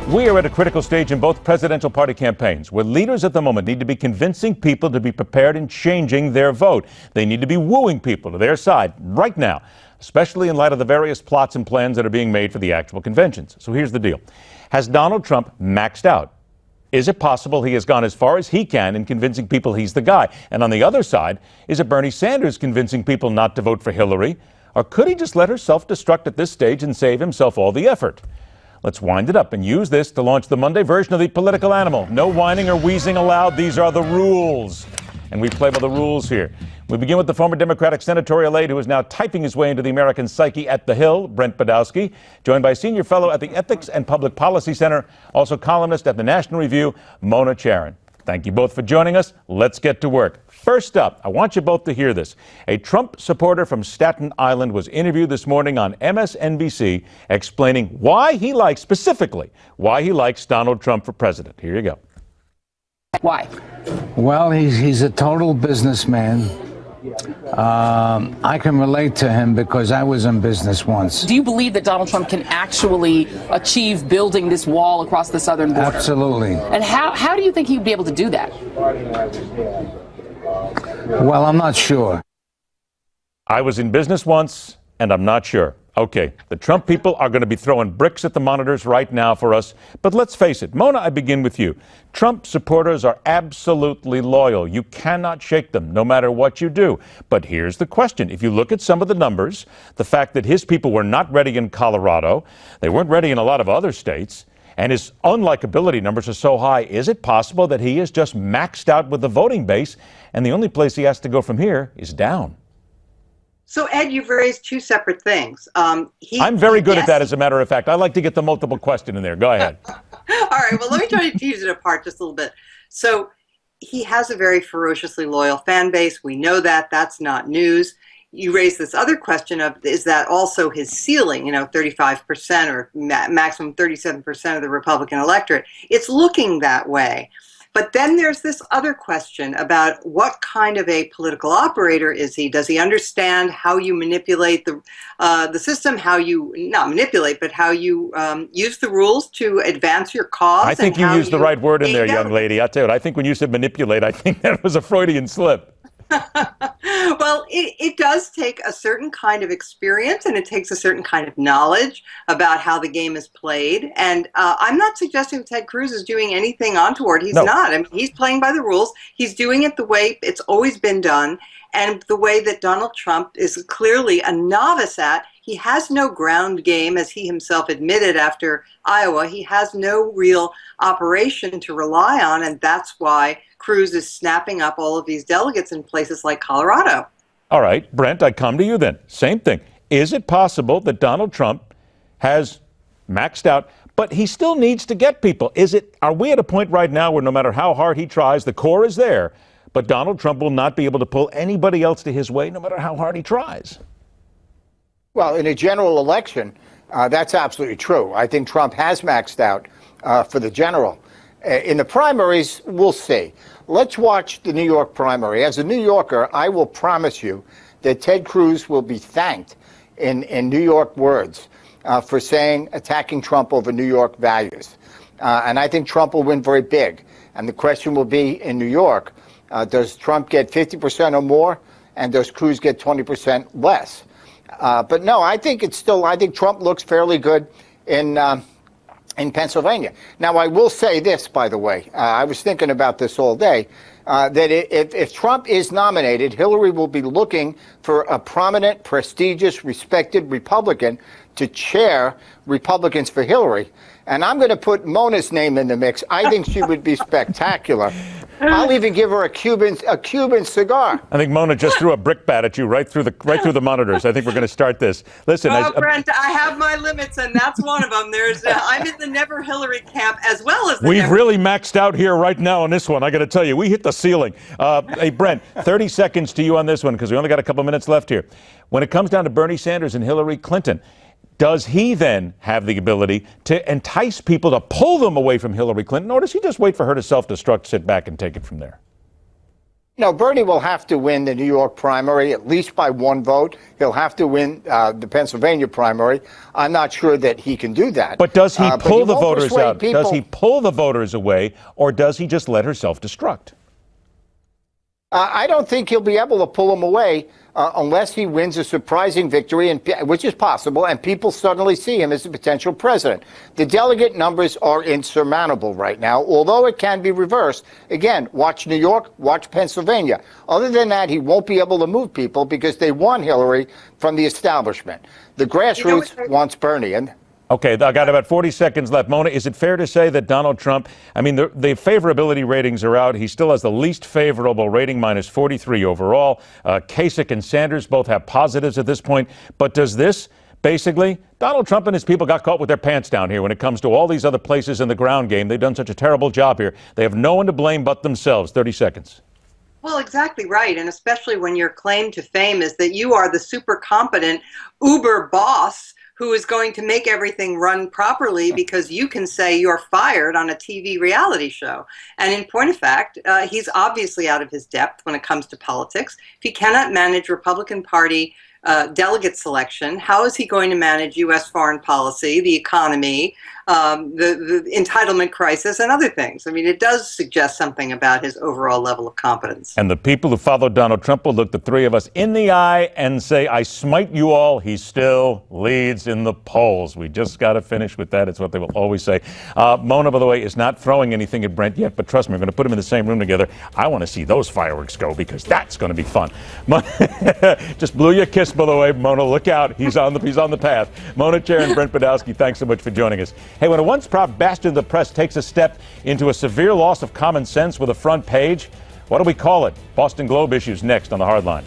We are at a critical stage in both presidential party campaigns where leaders at the moment need to be convincing people to be prepared and changing their vote. They need to be wooing people to their side right now, especially in light of the various plots and plans that are being made for the actual conventions. So here's the deal. Has Donald Trump maxed out? Is it possible he has gone as far as he can in convincing people he's the guy? And on the other side, is it Bernie Sanders convincing people not to vote for Hillary? Or could he just let her self-destruct at this stage and save himself all the effort? Let's wind it up and use this to launch the Monday version of the Political Animal. No whining or wheezing allowed. These are the rules. And we play by the rules here. We begin with the former Democratic senatorial aide who is now typing his way into the American psyche at the Hill, Brent Budowsky, joined by senior fellow at the Ethics and Public Policy Center, also columnist at the National Review, Mona Charen. Thank you both for joining us. Let's get to work. First up, I want you both to hear this. A Trump supporter from Staten Island was interviewed this morning on MSNBC explaining specifically why he likes Donald Trump for president. Here you go. Why? Well, he's a total businessman. I can relate to him because I was in business once. Do you believe that Donald Trump can actually achieve building this wall across the southern border? Absolutely. And how do you think he'd be able to do that? Well, I'm not sure. I was in business once, and I'm not sure. Okay, the Trump people are going to be throwing bricks at the monitors right now for us. But let's face it, Mona, I begin with you. Trump supporters are absolutely loyal. You cannot shake them, no matter what you do. But here's the question. If you look at some of the numbers, the fact that his people were not ready in Colorado, they weren't ready in a lot of other states, and his unlikability numbers are so high, is it possible that he is just maxed out with the voting base, and the only place he has to go from here is down? So, Ed, you've raised two separate things. I'm very good at that, as a matter of fact. I like to get the multiple question in there. Go ahead. All right. Well, let me try to tease it apart just a little bit. So he has a very ferociously loyal fan base. We know that. That's not news. You raised this other question of, is that also his ceiling, 35% or maximum 37% of the Republican electorate? It's looking that way. But then there's this other question about what kind of a political operator is he? Does he understand how you manipulate the system, how you, not manipulate, but how you use the rules to advance your cause? I think you used the right word in there, young lady. I'll tell you what, I think when you said manipulate, I think that was a Freudian slip. Well, it does take a certain kind of experience, and it takes a certain kind of knowledge about how the game is played. And I'm not suggesting Ted Cruz is doing anything untoward. He's not. I mean, he's playing by the rules. He's doing it the way it's always been done, and the way that Donald Trump is clearly a novice at. He has no ground game, as he himself admitted after Iowa. He has no real operation to rely on, and that's why Cruz is snapping up all of these delegates in places like Colorado. All right, Brent, I come to you then. Same thing. Is it possible that Donald Trump has maxed out, but he still needs to get people? Are we at a point right now where no matter how hard he tries, the core is there, but Donald Trump will not be able to pull anybody else to his way no matter how hard he tries? Well, in a general election, that's absolutely true. I think Trump has maxed out for the general. In the primaries, we'll see. Let's watch the New York primary. As a New Yorker, I will promise you that Ted Cruz will be thanked in New York words for attacking Trump over New York values. And I think Trump will win very big. And the question will be in New York, does Trump get 50% or more, and does Cruz get 20% less? But no, I think Trump looks fairly good in Pennsylvania. Now, I will say this, by the way. I was thinking about this all day, that if Trump is nominated, Hillary will be looking for a prominent, prestigious, respected Republican to chair Republicans for Hillary. And I'm going to put Mona's name in the mix. I think she would be spectacular. I'll even give her a Cuban cigar. I think Mona just threw a brickbat at you right through the monitors. I think we're going to start this. Listen, Brent, I have my limits, and that's one of them. I'm in the never Hillary camp as well as we've really maxed out here right now on this one. I got to tell you, we hit the ceiling. Hey, Brent, 30 seconds to you on this one because we only got a couple minutes left here. When it comes down to Bernie Sanders and Hillary Clinton, does he then have the ability to entice people to pull them away from Hillary Clinton, or does he just wait for her to self-destruct, sit back, and take it from there? No, Bernie will have to win the New York primary at least by one vote. He'll have to win the Pennsylvania primary. I'm not sure that he can do that. But does he pull the won't voters persuade out? people. Does he pull the voters away, or does he just let her self-destruct? I don't think he'll be able to pull them away unless he wins a surprising victory, which is possible, and people suddenly see him as a potential president. The delegate numbers are insurmountable right now, although it can be reversed. Again, watch New York, watch Pennsylvania. Other than that, he won't be able to move people because they won Hillary from the establishment. The grassroots wants Bernie. Okay, I got about 40 seconds left. Mona, is it fair to say that Donald Trump, I mean, the favorability ratings are out. He still has the least favorable rating, minus 43 overall. Kasich and Sanders both have positives at this point. But does this, basically, Donald Trump and his people got caught with their pants down here when it comes to all these other places in the ground game. They've done such a terrible job here. They have no one to blame but themselves. 30 seconds. Well, exactly right. And especially when your claim to fame is that you are the super competent Uber boss who is going to make everything run properly because you can say you're fired on a TV reality show. And in point of fact, he's obviously out of his depth when it comes to politics. If he cannot manage Republican Party delegate selection, how is he going to manage U.S. foreign policy, the economy, the entitlement crisis, and other things? I mean, it does suggest something about his overall level of competence. And the people who follow Donald Trump will look the three of us in the eye and say, I smite you all. He still leads in the polls. We just got to finish with that. It's what they will always say. Mona, by the way, is not throwing anything at Brent yet, but trust me, we're going to put them in the same room together. I want to see those fireworks go because that's going to be fun. Just blew you a kiss, by the way, Mona. Look out. He's on the path. Mona, Charen and Brent Budowsky, thanks so much for joining us. Hey, when a once proud bastion of the press takes a step into a severe loss of common sense with a front page, what do we call it? Boston Globe issues next on The Hard Line.